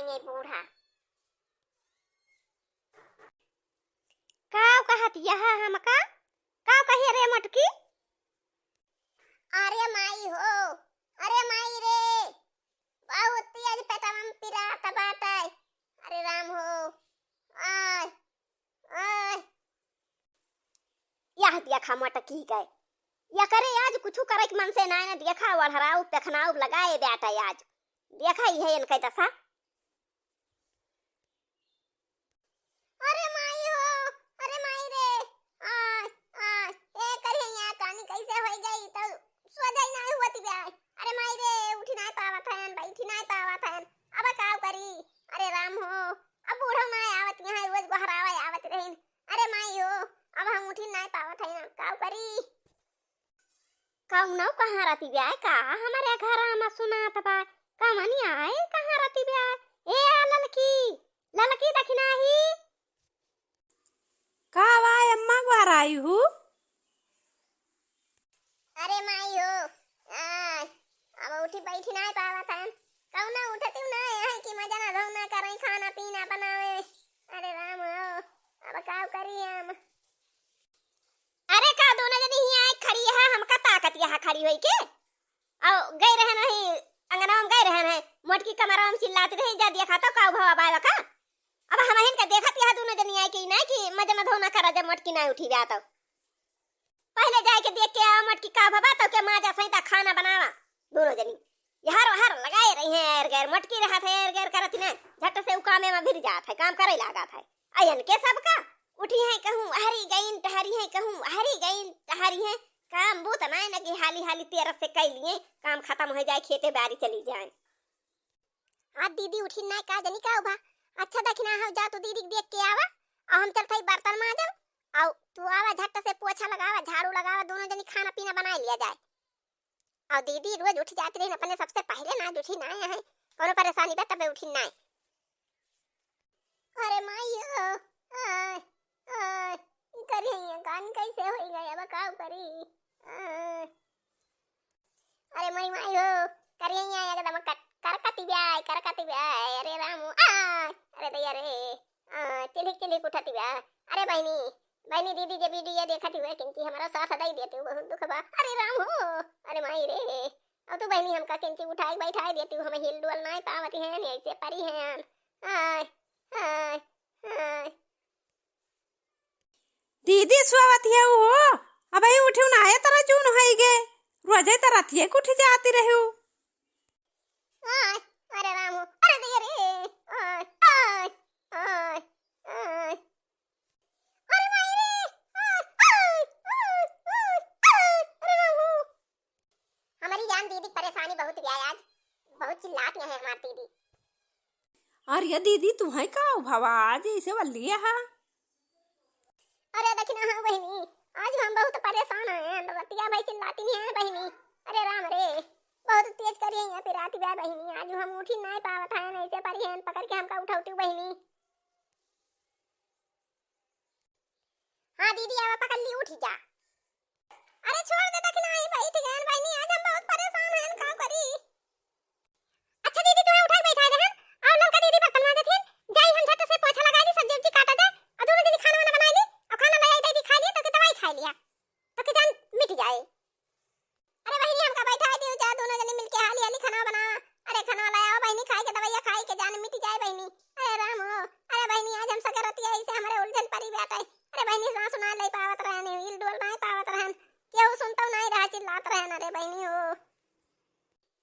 ये बूढ़ा काव कहत यहाँ हमका काव कही रे मटकी। अरे माई हो, अरे माई रे, बहुत तेज पेटवा में पिरात बाटे। अरे राम हो, आय आय यह देखा मटकी गए या करे आज कुछ करे के मन से ना देखा वढ़राऊ पेखनाऊ लगाए बेटा आज देखा ही है इनका दशा। अरे माई हो, अरे माई रे, आय आय ए करे यहाँ कहानी कैसे हो गई तो सोजा ना हुआ बे। अरे माई रे उठी ना पावत है, बैठी ना पावत है, अब काव करी। अरे राम हो, अब बूढ़ा ना आवत यहाँ रोज बहरावा आवत रहीन। अरे माई हो, अब हम उठी ना पावत है ना काव करी। कौन कहाँ रहती बे का हमारे घर में सुना था कमनी आए कहाँ रहती बे ए ललकी ललकी दखिना ही का वाय अम्मा बाहर आई हूँ। अरे माई हो, अब उठी बैठी ना पावत है कौन उठती ना है कि मजा ना धोना करे खाना पीना बनावे। अरे राम हो, अब काव करी हम। अरे का दोनों जनी ही आए खड़ी है हमका ताकत यहाँ खड़ी हुई के और गए रहे नहीं अंगना में गए रहे हैं मोटकी कमरा में चिल्लाती रही जा देखा तो का भवा बाय का। अब हम हिन का देखत यह दोनों जनी आए कि नहीं कि मजे में धोना करा जब मोटकी ना उठी बा तो पहले जाए के देख के आ मोटकी का भवा तो के मां जा सही ता खाना बनावा। दोनों जनी यार हर लगाए रही हैं एर गैर मोटकी रहा था एर गैर करत ने झट से उकामे में भिर जात है काम करे लगा था। अयन के सबका उठी है कहूं हरी गईन टहरी है कहूं हरी गईन टहरी है काम बहुत ना लगी हाली हाली तेरह से कई लिए काम खत्म हो जाए खेते बारी चली जाए। आज दीदी उठी ना का जनी का उभा अच्छा दखना हो जा तो दीदी देख के आवा और हम चल थई बर्तन मां जाओ और तू आवा झट से पोछा लगावा झाड़ू लगावा दोनों जनी खाना पीना बना लिया जाए। और दीदी रोज उठ जाती रही अपने सबसे पहले ना उठी ना है कोनो परेशानी बा तबे उठी ना। अरे माई हो, आय आय करी कान कैसे हो गए अब का करी। अरे मई माई हो करी एकदम करकती बे। अरे राम आय अरे दैया रे चिलिक उठती बे। अरे बहनी बहनी दीदी जब वीडियो देखती हुए किंची हमारा साथ दई देती हूँ बहुत दुख बा। अरे राम हो, अरे माई रे अब तो बहनी हमका किंची उठाई बैठाई देती हूँ हमें हिल डुल नहीं पावती हैं ऐसे परी हैं। आय आय आय दीदी स्वावत है वो अब आई उठी ना है तरह जून होई गे रोजे तरह थी उठ जाती रही हूँ। आय अरे राम हो, अरे दैया रे आय आय आय आय अरे माई रे आय आय आय अरे राम हो। हमारी जान दीदी परेशानी बहुत है आज बहुत चिल्लाती है हमारी दीदी। अरे दीदी तू है का भवा आज ऐसे बल्ली है। अरे दखना हाँ बहनी आज हम बहुत परेशान हैं रतिया भाई चिल्लाती नहीं है बहनी। अरे राम रे बहुत तेज करी है फिर आती बा बहनी आज हम उठी नहीं पावत है नहीं से परी है पकड़ के हमका उठाउती बहनी। हाँ दीदी आवा पकड़ ली उठी जा। अरे छोड़ दे दखना ही बैठ गए बहनी आज हम बहुत परेशान हैं का करी। अच्छा दीदी तुम्हें उठा बैठा दे हम और लड़का दीदी बर्तन मांजत हैं जाई हम झट से पोछा लगा दी सब्जी उब्जी काटा दे और दोनों दीदी खाना वाना बना ली और खाना लगाई दी खा लिया तो के दवाई खा लिया तो के जान मिट जाए। अरे बहनी हमका बैठा दी जा दोनों जने मिलके हाली हाली खाना बना। अरे खाना लाया बहनी खाई के दवाइयां खाई के जान मिट जाए बहनी। अरे राम हो, अरे बहनी आज हम सके रतिया ऐसे हमारे उलझन परी बैठे। अरे बहनी ना सुना ले पावत रहने हिल डोल नहीं पावत रहन केहू सुनता नहीं रहा चिल्लात रहन। अरे बहनी हो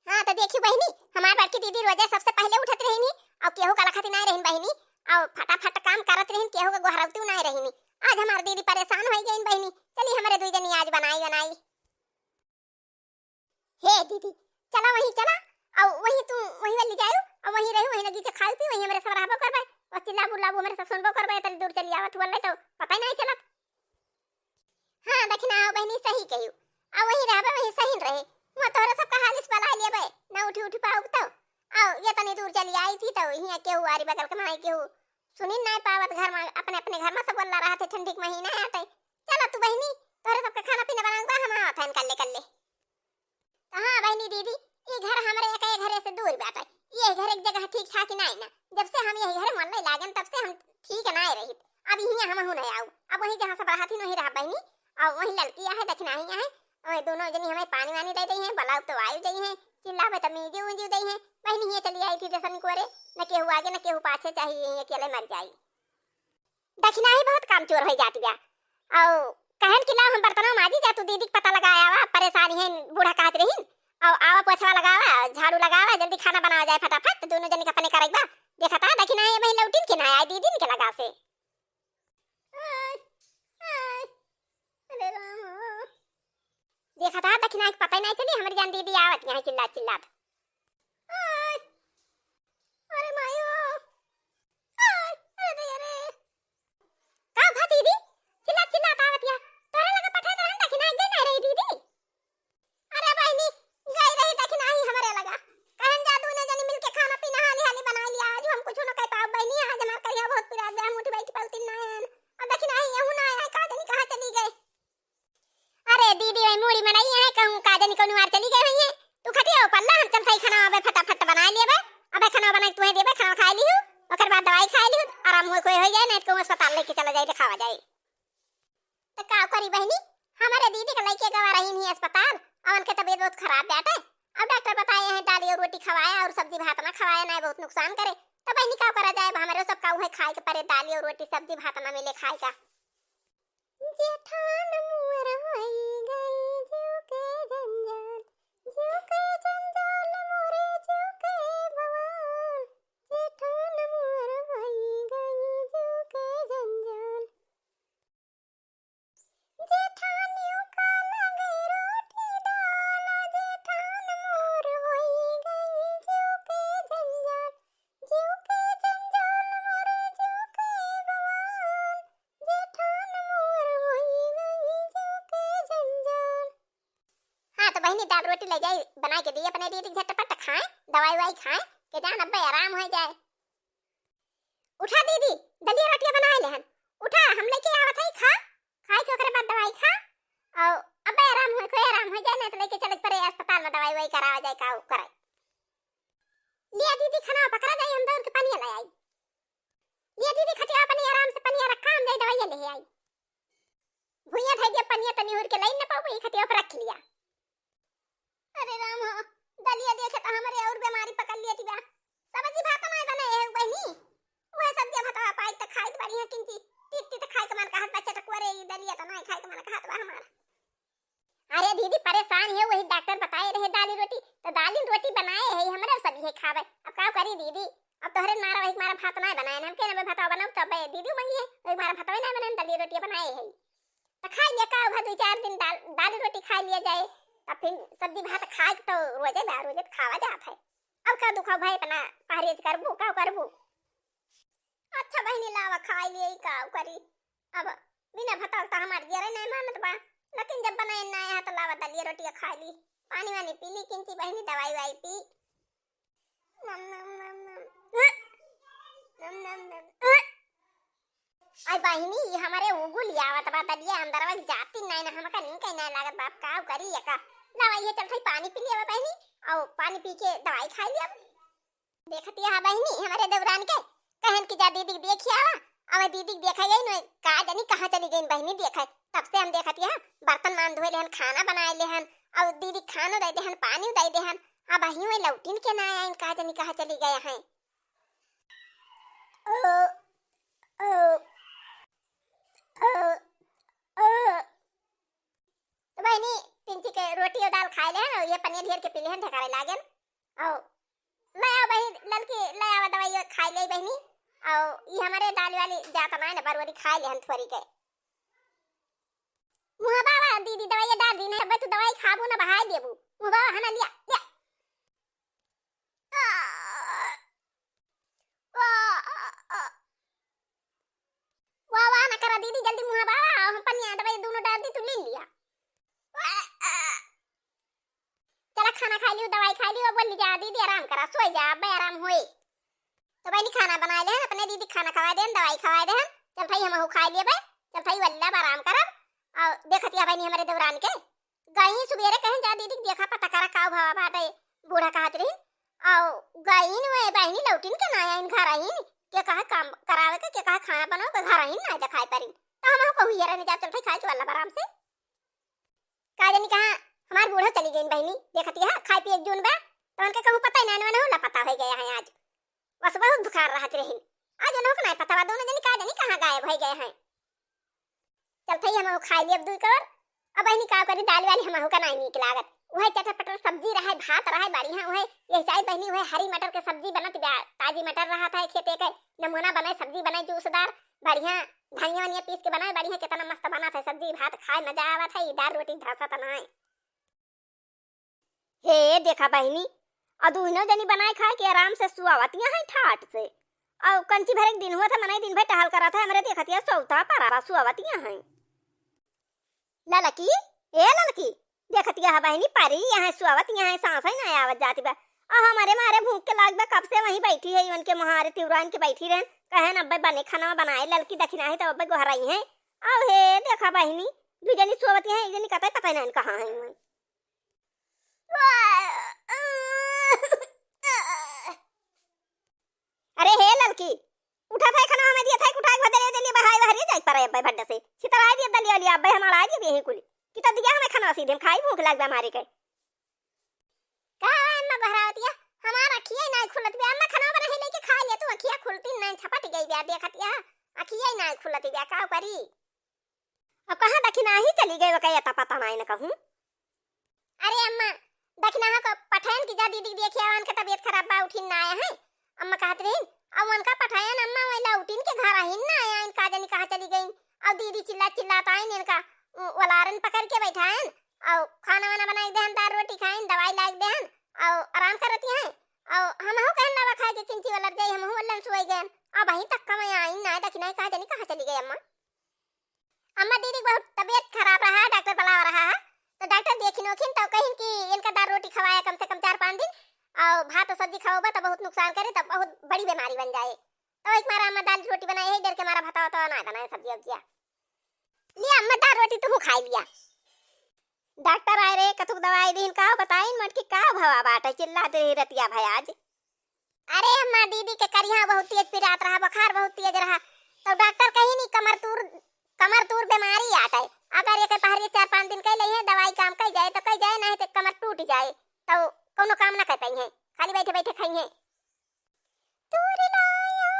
हाँ तो देखी बहनी हमार बड़की दीदी रोजे सबसे पहले उठत रहनी और केहू कला खाती नहीं रहन बहनी और फटाफट काम करत रहन केहू के गोहरवती नहीं रहनी। आज हमार दीदी परेशान हो गई बहनी चली हमारे दुई जनी आज बनाई। हे दीदी चला वहीं चला और वहीं तू वहीं वाली जायो और वहीं रही वहीं लगी से खाई पी वहीं हमारे सब रहबो करबे और चिल्ला बुल्ला हमारे सब सुनबो करबे तनी दूर चली आवत बोले तो पता ही नहीं चलत। हां दखना हो बहनी सही कहियो आ वहीं रहबे वहीं सही रहे मैं तोरे सब का हालिस बला लेबे ना उठी उठी पाऊ तो आओ ये तनी दूर चली आई थी तो यहां केहू आरी बगल के माई केहू सुनी नहीं पावत घर में अपने अपने घर में सब बोल रहा थे ठंडी के महीना आते चला तू बहनी तोरे सब का खाना पीना बनाऊंगा हम आवत हैं कल्ले। हाँ बहनी दीदी ये घर हमारे एक घरे से दूर बैठा ये घर एक जगह ठीक ठाक नहीं ना, जब से हम यही घर मन लागन तब से हम ठीक ना रही। अब यही हम नहीं आऊ, अब वही जहां सब रहती नहीं रह बहनी, और वही लड़की है दक्षिणाही है, और दोनों जनी हमें पानी वानी दे दी है, बलाव तो आयु दी है, चिल्लावे तो मीजी उंजी दी है। बहनी ये चली आई थी दर्शन को रे, न केहू आगे न केहू पाछे, चाहिए अकेले मर जाई। दक्षिणाही बहुत काम चोर हो जाती है। और कहन कि लाओ हम बर्तनों माजी जा, तू दीदी को पता लगाया वा परेशानी है बूढ़ा कहत रही, और आवा पोछवा लगावा झाड़ू लगावा जल्दी खाना बनावा जाए फटाफट, दोनों जने अपने करेगा। देखा था दक्षिणाही वही लौटिन के ना आई दीदी के लगा से। अरे राम, देखा था दक्षिणाही को पता ही नहीं चली हमारी जान दीदी आवत यहाँ चिल्ला चिल्ला। अरे मायो, अरे अरे का भा दीदी चिल्ला चिल्ला आवत या तोरे लगा पठा दहन दक्षिणाही गई नहीं रही दीदी। अरे बहनी गई रही दक्षिणाही हमारे लगा, कहन जा दोनों जनी मिलके खाना पीना हाली हाली बना लिया, आज हम कुछ न कह पाओ बहनी, आज हमार करिया बहुत पिरा जा मुठी बैठी पलती ना है, और दक्षिणाही यहू ना आया, का जनी कहां चली गई। अरे दीदी वही मूड़ी में नहीं है, कहूं का जनी कोनी वार चली गई है, तू खटिया पल्ला हम चल सही खाना अबे फटाफट बना लिए बे, अबे खाना बना तू देबे, खाना खा ली हूं, ओकर बाद दवाई खा ली हूं, आराम हो कोई हो जाए नहीं तो अस्पताल लेके चला जाए दिखावा जाए। तो का करी बहनी, हमारे दीदी के लड़के गवा रही नहीं अस्पताल, और उनके तबीयत बहुत खराब बैठे, अब डॉक्टर बताए हैं दाली और रोटी खवाया और सब्जी भात ना खवाया ना बहुत नुकसान करे, तो बहनी का करा जाए, हमारे सब का है खाए के परे दाली और रोटी सब्जी भात ना मिले खाए का। जेठान मुअर होई गई जीव के जंजाल, जीव के जंजाल मोरे जीव के बवाल, जेठान मुअर होई गई जीव के जंजाल, जेठानियों का लगे रोटी दाल, जेठान मोर होई गई जीव के जंजाल, जीव के जंजाल मोरे जीव के बवाल, जेठान मोर होई गई जीव के जंजाल। हाँ तो बहनी दाल रोटी ले जाए बना के दी अपने दीदी झटपट खाए, दवाई वाई खाए के जान अब आराम हो जाए। उठा दीदी दलिया रोटियां बना लेहन, उठा हम लेके आवत है, खा खाए के ओकरे बाद दवाई खा, और अब आराम हो कोई आराम हो जाए ना तो लेके चले परे अस्पताल में दवाई वाई करावा जाए, का कराए। लिया दीदी खाना पकड़ा जाए, हम दौड़ के पानी ले आई, लिया दीदी खटिया पानी आराम से पानी रखा, हम जाए दवाई ले आई, भुइया थे जे पानी तनी हुर के लाइन न पाऊ ई खटिया पर रख लिया। अरे राम हो, दलिया देखे तो हमारे और बीमारी पकड़ लिया थी बा, सब्जी भात नहीं बने है बहनी, वह सब्जी भात पाई त खाई त बढ़िया किंती टिट्टी त खाई के मन कहत बच्चा टकुआ रे दलिया त नहीं खाई के मन कहत बा हमारा। अरे दीदी परेशान है, वही डॉक्टर बताए रहे दाली रोटी, तो दाली रोटी बनाए है हमरे सब ये खावे, अब का करी दीदी, अब तोहरे मारा वही मारा भात नहीं बनाए, हम के न भात बनाऊ तब दीदी मंगी है, वही मारा भात नहीं बनाए, दलिया रोटी बनाए है तो खा लिया, का भा 2-4 दिन दाली रोटी खा लिया जाए, तब फिर सब्जी भात खाए तो रोजे रोजे खावा जात है। अब का दुखा भाई अपना परहेज करबू, का करबू। अच्छा बहनी लावा खा लिए का करी, अब बिना भात तो हमार जरे नहीं मानत बा, लेकिन जब बनाए ना है तो लावा दलिया रोटी खा ली, पानी वानी पी ली, किंची बहनी दवाई वाई पी। नम नम नम नम नम नम नम। आई बहनी ये हमारे उगुल आवत बा दलिया अंदर वा जाती नहीं ना, हमका नहीं कहीं नहीं लागत बाप, का करी या का लावा ये चल भाई पानी पी लिया बहनी, और पानी पी के दवाई खा लिया। देखती है बहनी हमारे देवरान के कहन की जा दीदी देखिए आवा, अब दीदी देखा गई न का जानी कहां चली गई बहनी, देखा तब से हम देखती है बर्तन मान धोए लेहन, खाना बनाए लेहन, और दीदी खाना दे देहन, पानी दे देहन, अब बहनी में लौटिन के ना आए, का जानी कहां चली गए हैं। ओ ओ तो बहनी तिनची के रोटी और दाल खाए लेहन, और ये पनीर ढेर के पी लेहन, ढकारे लागन, और ले आ बहनी लड़की ले आवा दवाई खाई ले बहनी, और ये हमारे दाल वाली जाता ना न बरवरी खाए लेहन थोड़ी के। मुहा बाबा दीदी दवाई डाल दी नहीं, अब तू दवाई खाबू ना बहाई देबू, मुहा बाबा हना लिया लिया वाह वाह ना करा दीदी जल्दी मुहा बाबा, हम पनिया दवाई दोनों डाल दी तू ले लिया। चला खाना खा लियो दवाई खा लियो, बोल जा दीदी आराम करा सोई जा, अब आराम होए तो बहनी खाना बना ले अपने दीदी खाना खवा देन, दवाई खवा देन, चल भाई हम खा लिए भाई, चल भाई वल्लभ आराम करब। और देखतिया बहनी हमारे देवरान के गई सुबेरे कहीं जा दीदी देखा पता करा का भावा बाटे बूढ़ा कहत रही, और आईन वे बहनी लौटिन के ना आईन घर आईन के कहा काम करावे के कहा खाना बनाओ के घर आईन ना दिखाई परी तो हम कहू यार ने जा चल खाए चल आराम से का जानी कहा हमार बूढ़ा चली गई बहनी देखती है खाई पी एक जून बा तो उनके कहूं पता ही ना होला पता हो गया है आज बस बहुत बुखार रहत रही आज लोग नहीं पता दोनों जनी का जानी कहां गायब हो गए हैं चल थई हम खाई लिए अब दूर कर अब बहनी का करी दाल वाली हम का नहीं नीक लागत वह चटपटर सब्जी रहे भात रहे बढ़िया वह ये चाय बहनी वह हरी मटर के सब्जी बनत ताजी मटर रहा था खेते के नमूना बनाए सब्जी बनाए जूसदार बढ़िया धनिया वनिया पीस के बनाए बढ़िया कितना मस्त बना था सब्जी भात खाए मजा आवत है दाल रोटी धसा तनाए हे देखा बहनी अदुनो जनी बनाए खाए के आराम से सुआवतियां है ठाट से और कंची भर एक दिन हुआ था मनाई दिन भर टहल करा था हमरे देखतिया सौता पारा सुआवतियां है ललकी ए ललकी देखतिया है बहनी पारी यहाँ सुआवतियां है सांस ही ना आवत जाती बा आ हमारे मारे भूख के लाग बा कब से वहीं बैठी है उनके मुहारे तिवरान के बैठी रहन कहे न अब्बे बने खाना बनाए ललकी दखिना है तो अब्बे गोहराई है आओ हे देखा बहनी दू जनी सुआवतियां है एक जनी पता नहीं कहां है मैं अरे हे ललकी उठा था खाना हमें दिया था उठा के बदले दे लिए बहाई बहरी जाई पर अब्बे भड्डे से छितरा दिया दलिया लिया अब्बे हमारा आज यही कुली किता दिया हमें खाना सीधे खाई भूख लग बा मारे के का अम्मा बहरावतिया हमारा अखियां नहीं खुलत बे अम्मा खाना बना ही लेके खा लिया तू अखियां खुलती नहीं छपट गई बे देखतिया अखियां नहीं खुलती बे का करी अब कहां दखिना ही चली गई वकया पता नहीं न कहूं अरे अम्मा दखिना का पठान की जा दीदी देखिया उनका तबीयत खराब बा उठिन ना आया है अम्मा कहत रही अब उनका पठायन अम्मा वाला उठिन के घर आहिन ना आया इनका जानी कहां चली गई अब दीदी चिल्लाता आइन इनका वलारन पकड़ के बैठायन और खाना वाना बनाई देहन दाल रोटी खाइन दवाई लाग देहन और आराम करती हैं और हम हो कहन दवा खाए के किंची वाला जाई हम वल्लन सोई गए अब वहीं तक कम आइन ना दखिना कहां जानी कहां चली गई अम्मा अम्मा दीदी बहुत तबीयत खराब रहा डॉक्टर बुला रहा है तो डॉक्टर देखिन ओखिन तो कहिन कि इनका दाल रोटी खवाया कम से कम 4-5 दिन और भात और सब्जी खाओबा तो बहुत नुकसान करे तो बहुत बड़ी बीमारी बन जाए तो एक मारा अम्मा दाल रोटी बनाई है डर के मारा भात तो ना बनाए सब्जी अब लिया अम्मा दाल रोटी तुम खाई लिया डॉक्टर आए रे कथुक दवाई दीन का बताइन मत की का भवा बाटा चिल्लाते रतिया भाई आज अरे अम्मा दीदी के करिया बहुत तेज पिरात रहा बुखार बहुत तेज रहा तो डॉक्टर कही नहीं कमर तूर बीमारी आता है अगर ये पहले 4-5 दिन कह ले दवाई काम कर जाए तो कह जाए नहीं तो कमर टूट जाए तो कोनो काम ना कर पाई है खाली बैठे बैठे खाई है तूर लायो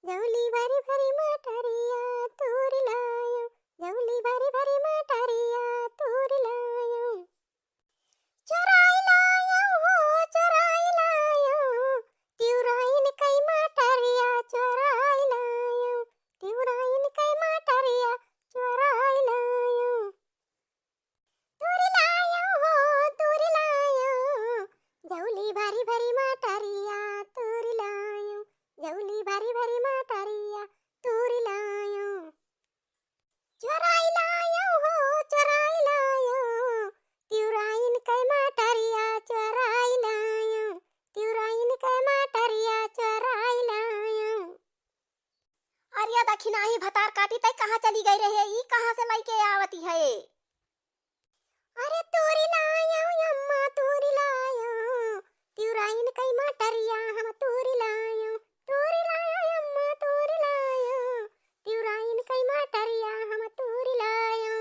जौली भरी भरी मटरिया तूर लायो जौली भरी भरी मटरिया तूर लायो चोराई लायो हो चोराई लायो तिउराइन कई मटरिया चोराई लायो तिउराइन कई मटरिया चोराई लायो तूर लायो हो तूर लायो जौली भरी भरी मटरिया तूर लायो जौली भरी भरी मटरिया तूर लायो चोराई लायो हो चोराई लायो तिउराइन कई मटरिया चोराई लायो तिउराइन कई मटरिया चोराई लायो अरे दखिना ही भतार काटी तई कहां चली गई रहे ई कहां से लेके आवती है अरे तूरी लायो अम्मा तूरी लायो तिउराइन कई मटरिया हम तूरी लायो अम्मा तूरी लायो तिउराइन कई मटरिया हम तूरी लायो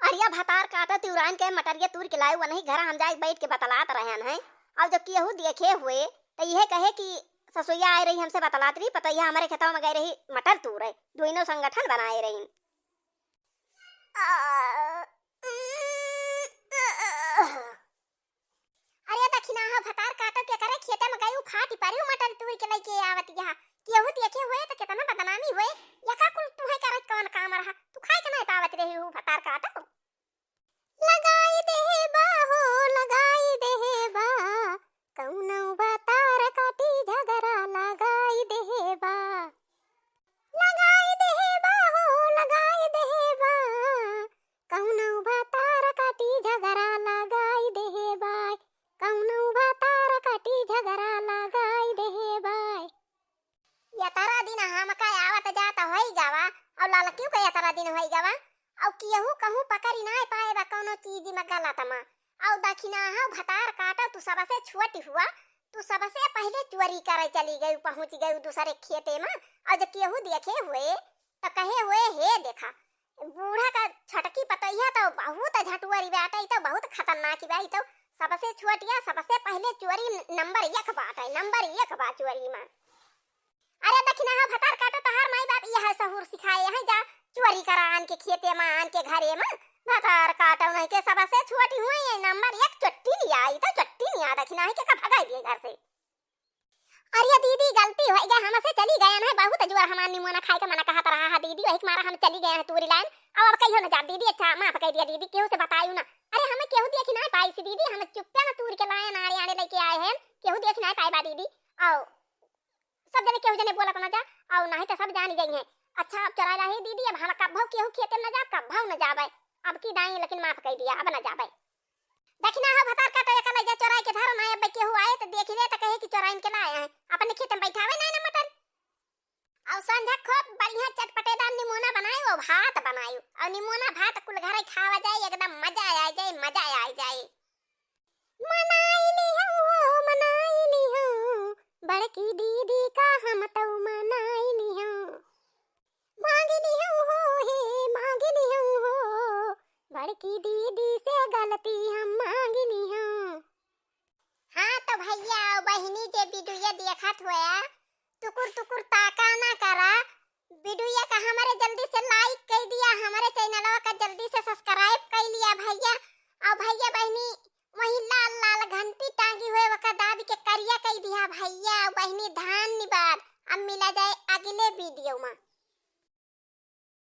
अरिया भतार काटा तिउराइन के मटरिया तूर के लायो वही घर हम जाए बैठ के बतलात रहन है अब जो केहू देखे हुए तो यह कहे कि ससुइया आई रही हमसे बतलात रही पता यह हमारे खेतों में गई रही मटर तूर है दोनों संगठन बनाए रही अरे दखिना हा भतार काटो के करे खेते में गई फाटी पारी मटर तूर के लेके आवत यहां केहू देखे हुए तो कितना बदनामी हुए यका कुल तू है करत कौन काम रहा तू खाए के नहीं पावत रही हूं भतार काटो लगाई दे बा हो लगाई दे बा कौनो भतार काटी झगड़ा लगाई दे बा हो लगाई दे बा कौनो भतार काटी झगड़ा लगाई दे बा कौनो भतार काटी झगड़ा लगाई दे बा या तारा दिन हम का आवत जाता होई गावा और लाल क्यों का या तारा दिन होई गावा और केहू कहूं पकड़ी ना पाए बा कोनो चीज में गलत मा और दखिना हा भतार काटा तू सबसे छोटी हुआ, तू सबसे पहले चोरी करे चली गई, पहुंच गई दूसरे खेते में। और जब केहू देखे हुए तो कहे हुए हे देखा बूढ़ा का छटकी पतैया तो बहुत झटुआरी बात है, तो बहुत खतरनाक बात तो सबसे छोटिया सबसे पहले चोरी नंबर 1 बात है, नंबर 1 बात चोरी में। अरे दखिना हा भतार काटा तहार माई बाप यह सहूर सिखाए हैं, जा चोरी करा आन के खेते में आन के घरे में। भतार काटा नहीं के सबसे छोटी हुई है, नंबर 1 चट्टी लिया आई तो चट्टी नहीं आ दखिना है के भगा दिए घर से। अरे दीदी गलती हो गया हमसे, चली गए ना बहुत जोर हमार निमोना खाए के मना कहत रहा है दीदी, वही मारा हम चली गए हैं तूरी लाइन। अब कहियो ना जा दीदी, अच्छा माफ कह दिया दीदी, केहू से बतायू ना। अरे हमें केहू देखी ना पाई सी दीदी, हम चुपचाप ना तूर के लाए नारे आने लेके आए हैं, केहू देखी ना पाई बा दीदी। आओ सब जने केहू जने बोला ना जा, आओ नहीं तो सब जान गई हैं। अच्छा अब चला रही दीदी, अब हम कब केहू खेते न जा, कब न जाबे, अब की दाई लेकिन माफ कह दिया, अब न जाबे। दखिना हा भतार काटा एक ले जा चोराई के धरो ना, अब केहू आए तो देख ले तो कहे कि चोराई के लाए हैं, अपने खेत में बैठावे ना मटन। और संध्या खूब बढ़िया चटपटेदार निमोना बनायो, भात बनायो, और निमोना भात कुल घरे खावा जाए, एकदम मजा आ जाए, मजा आ जाए। मनाई ली हूँ बड़की दीदी का हम तो मनाई ली हूँ, मांग ली हूँ हो हे मांग ली हूँ हो, बड़की दीदी से गलती हम मांग ली हूँ। हाँ तो भैया बहिनी जे वीडियो देखत हुआ टुकुर टुकुर ताका ना करा, वीडियो का हमारे जल्दी से लाइक कर दिया,